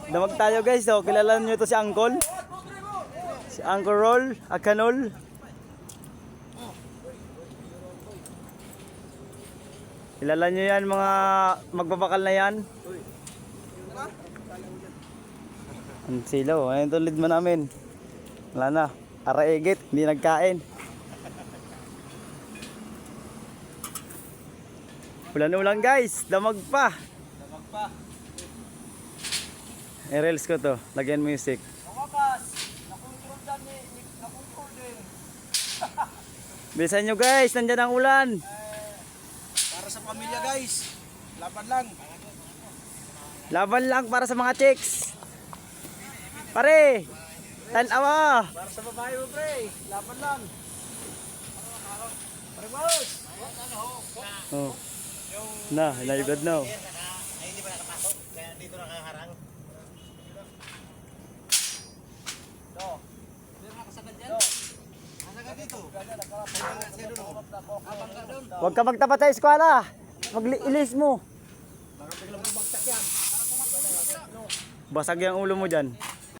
Damag tayo guys, oh. Kilala niyo to si Angkol? Si Angkol Roll, Akanol. Kilala niyo yan mga magbabakal na yan? Ang silaw, ayun to lead mo namin. Wala na, araigit, hindi nagkain. Ulan-ulan guys, damag pa. Damag pa. I-reels ko to, lagyan music. Mawakas, nakontrol dyan nakontrol din. Bilisan nyo guys, nandyan ang ulan. Para sa pamilya guys, laban lang. Laban lang para sa mga chicks. Pare, tanawa. Para sa babae mo pre, laban lang. Pare boss. Oh. Na, naibad na. Ay hindi pa nakapasok, kaya dito nakaharang. Do. Hindi makasagad yan. Masagad dito. Huwag ka magtapat sa eskwela. Mag-ilis mo. Baka biglang bumagsak yan. Basag yung ulo mo dyan.